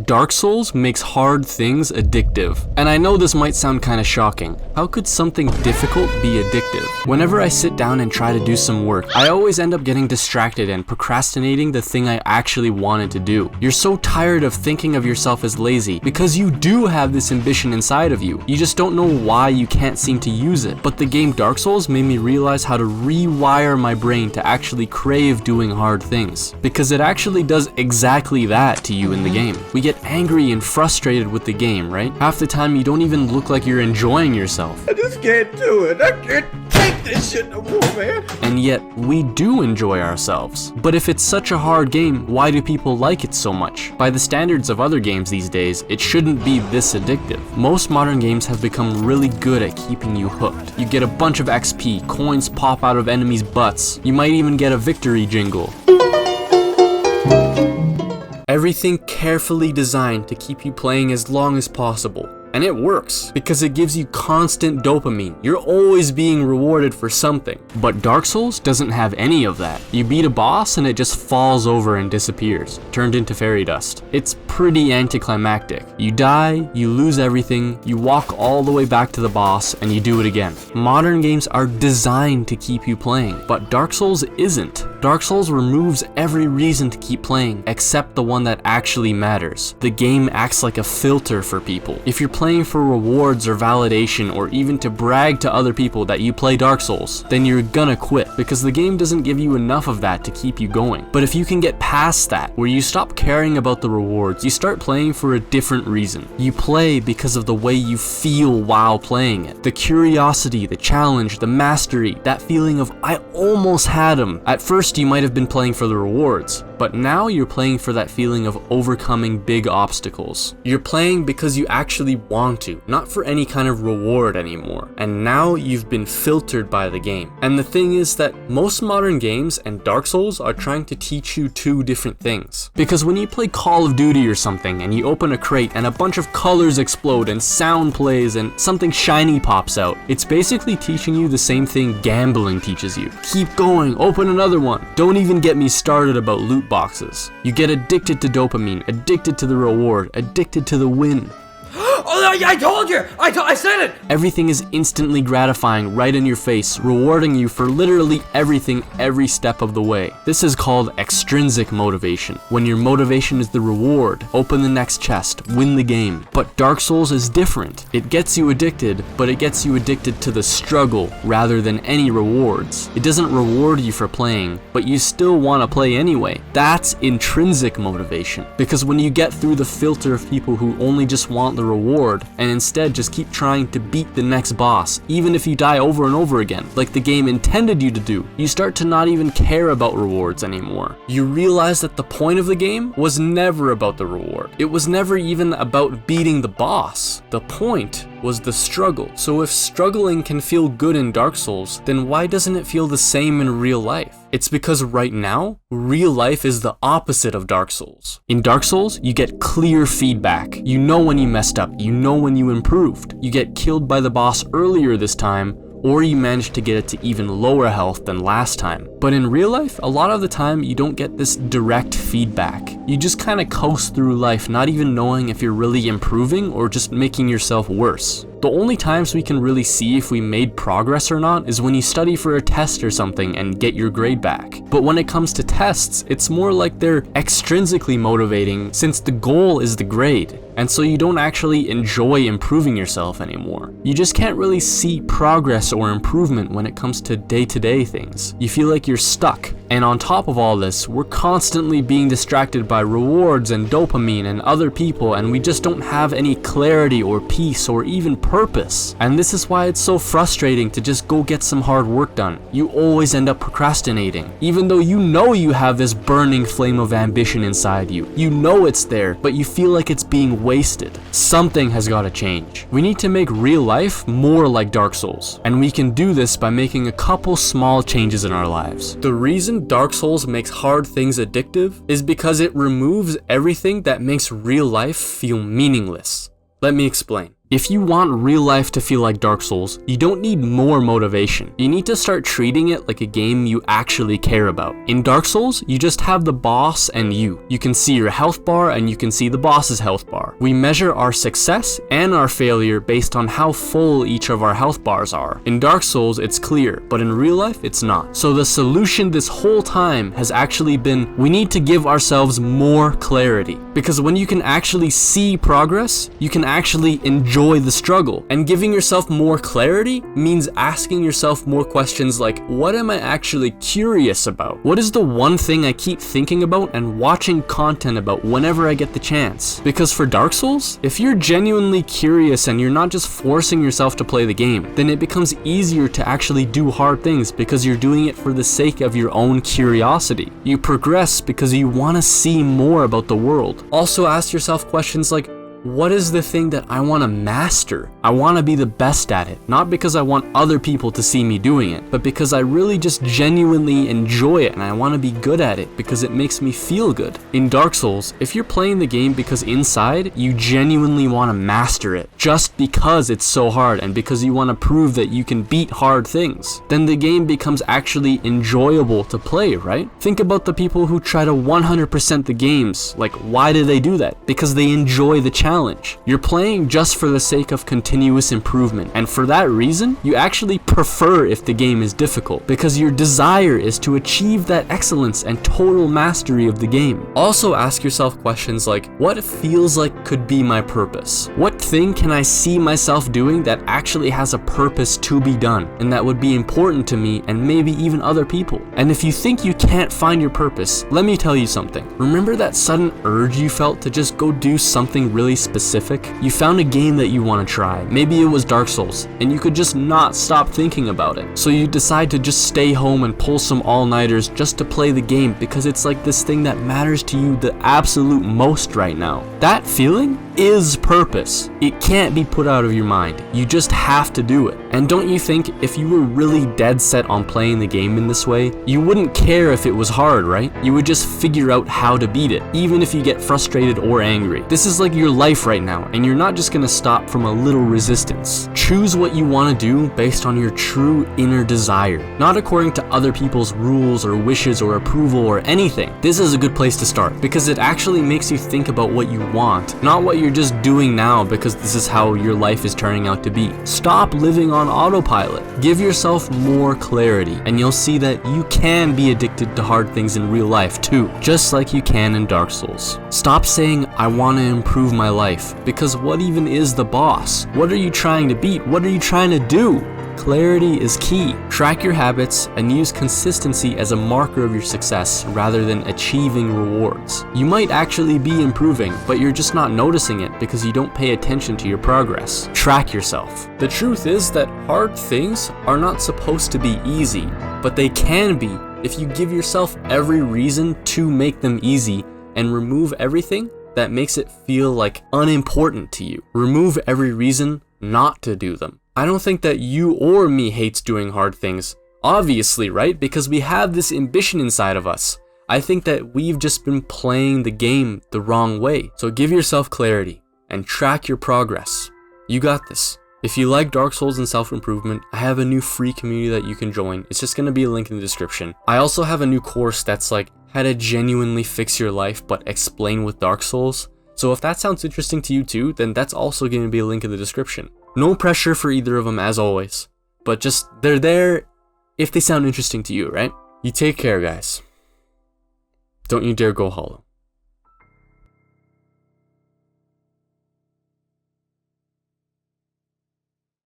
Dark Souls makes hard things addictive. And I know this might sound kinda shocking. How could something difficult be addictive? Whenever I sit down and try to do some work, I always end up getting distracted and procrastinating the thing I actually wanted to do. You're so tired of thinking of yourself as lazy because you do have this ambition inside of you. You just don't know why you can't seem to use it. But the game Dark Souls made me realize how to rewire my brain to actually crave doing hard things. Because it actually does exactly that to you in the game. We get angry and frustrated with the game, right? Half the time you don't even look like you're enjoying yourself. I just can't do it. I can't take this shit no more, man. And yet, we do enjoy ourselves. But if it's such a hard game, why do people like it so much? By the standards of other games these days, it shouldn't be this addictive. Most modern games have become really good at keeping you hooked. You get a bunch of XP, coins pop out of enemies' butts, you might even get a victory jingle. Everything carefully designed to keep you playing as long as possible. And it works, because it gives you constant dopamine. You're always being rewarded for something. But Dark Souls doesn't have any of that. You beat a boss and it just falls over and disappears, turned into fairy dust. It's pretty anticlimactic. You die, you lose everything, you walk all the way back to the boss, and you do it again. Modern games are designed to keep you playing, but Dark Souls isn't. Dark Souls removes every reason to keep playing, except the one that actually matters. The game acts like a filter for people. If you're playing for rewards or validation, or even to brag to other people that you play Dark Souls, then you're gonna quit, because the game doesn't give you enough of that to keep you going. But if you can get past that, where you stop caring about the rewards, you start playing for a different reason. You play because of the way you feel while playing it. The curiosity, the challenge, the mastery, that feeling of I almost had him. At first you might have been playing for the rewards, but now you're playing for that feeling of overcoming big obstacles. You're playing because you actually want to, not for any kind of reward anymore. And now you've been filtered by the game. And the thing is that most modern games and Dark Souls are trying to teach you two different things. Because when you play Call of Duty or something and you open a crate and a bunch of colors explode and sound plays and something shiny pops out, it's basically teaching you the same thing gambling teaches you. Keep going, open another one. Don't even get me started about loot boxes. You get addicted to dopamine, addicted to the reward, addicted to the win. Oh, I told you! I said it! Everything is instantly gratifying right in your face, rewarding you for literally everything every step of the way. This is called extrinsic motivation. When your motivation is the reward, open the next chest, win the game. But Dark Souls is different. It gets you addicted, but it gets you addicted to the struggle rather than any rewards. It doesn't reward you for playing, but you still want to play anyway. That's intrinsic motivation. Because when you get through the filter of people who only just want the reward, and instead just keep trying to beat the next boss, even if you die over and over again, like the game intended you to do, you start to not even care about rewards anymore. You realize that the point of the game was never about the reward. It was never even about beating the boss. The point was the struggle. So if struggling can feel good in Dark Souls, then why doesn't it feel the same in real life? It's because right now, real life is the opposite of Dark Souls. In Dark Souls, you get clear feedback. You know when you messed up, you know when you improved. You get killed by the boss earlier this time, or you manage to get it to even lower health than last time. But in real life, a lot of the time you don't get this direct feedback. You just kind of coast through life not even knowing if you're really improving or just making yourself worse. The only times we can really see if we made progress or not is when you study for a test or something and get your grade back. But when it comes to tests, it's more like they're extrinsically motivating since the goal is the grade. And so you don't actually enjoy improving yourself anymore. You just can't really see progress or improvement when it comes to day-to-day things. You feel like you're stuck. And on top of all this, we're constantly being distracted by rewards and dopamine and other people, and we just don't have any clarity or peace or even purpose. And this is why it's so frustrating to just go get some hard work done. You always end up procrastinating, even though you know you have this burning flame of ambition inside you. You know it's there, but you feel like it's being wasted. Something has got to change. We need to make real life more like Dark Souls, and we can do this by making a couple small changes in our lives. The reason Dark Souls makes hard things addictive is because it removes everything that makes real life feel meaningless. Let me explain. If you want real life to feel like Dark Souls, you don't need more motivation. You need to start treating it like a game you actually care about. In Dark Souls, you just have the boss and you. You can see your health bar and you can see the boss's health bar. We measure our success and our failure based on how full each of our health bars are. In Dark Souls, it's clear, but in real life, it's not. So the solution this whole time has actually been, we need to give ourselves more clarity. Because when you can actually see progress, you can actually enjoy the struggle. And giving yourself more clarity means asking yourself more questions like, what am I actually curious about? What is the one thing I keep thinking about and watching content about whenever I get the chance? Because for Dark Souls, if you're genuinely curious and you're not just forcing yourself to play the game, then it becomes easier to actually do hard things because you're doing it for the sake of your own curiosity. You progress because you want to see more about the world. Also ask yourself questions like, what is the thing that I want to master? I want to be the best at it, not because I want other people to see me doing it, but because I really just genuinely enjoy it and I want to be good at it because it makes me feel good. In Dark Souls, if you're playing the game because inside you genuinely want to master it, just because it's so hard and because you want to prove that you can beat hard things, then the game becomes actually enjoyable to play, right? Think about the people who try to 100% the games. Like, why do they do that? Because they enjoy the challenge. You're playing just for the sake of continuous improvement, and for that reason, you actually prefer if the game is difficult, because your desire is to achieve that excellence and total mastery of the game. Also ask yourself questions like, what feels like could be my purpose? What thing can I see myself doing that actually has a purpose to be done, and that would be important to me and maybe even other people? And if you think you can't find your purpose, let me tell you something. Remember that sudden urge you felt to just go do something really specific? You found a game that you want to try. Maybe it was Dark Souls, and you could just not stop thinking about it. So you decide to just stay home and pull some all-nighters just to play the game because it's like this thing that matters to you the absolute most right now. That feeling is purpose. It can't be put out of your mind. You just have to do it. And don't you think if you were really dead set on playing the game in this way, you wouldn't care if it was hard, right? You would just figure out how to beat it, even if you get frustrated or angry. This is like your life right now, and you're not just gonna stop from a little resistance. Choose what you want to do based on your true inner desire, not according to other people's rules or wishes or approval or anything. This is a good place to start because it actually makes you think about what you want, not what you're just doing now because this is how your life is turning out to be. Stop living on autopilot. Give yourself more clarity, and you'll see that you can be addicted to hard things in real life too, just like you can in Dark Souls. Stop saying, I want to improve my life, because what even is the boss? What are you trying to beat? What are you trying to do? Clarity is key. Track your habits and use consistency as a marker of your success rather than achieving rewards. You might actually be improving, but you're just not noticing it because you don't pay attention to your progress. Track yourself. The truth is that hard things are not supposed to be easy, but they can be if you give yourself every reason to make them easy and remove everything that makes it feel like unimportant to you. Remove every reason not to do them. I don't think that you or me hates doing hard things, obviously, right? Because we have this ambition inside of us. I think that we've just been playing the game the wrong way. So give yourself clarity and track your progress. You got this. If you like Dark Souls and self-improvement, I have a new free community that you can join. It's just going to be a link in the description. I also have a new course that's like how to genuinely fix your life but explain with Dark Souls. So if that sounds interesting to you too, then that's also going to be a link in the description. No pressure for either of them as always, but just they're there if they sound interesting to you, right? You take care, guys. Don't you dare go hollow.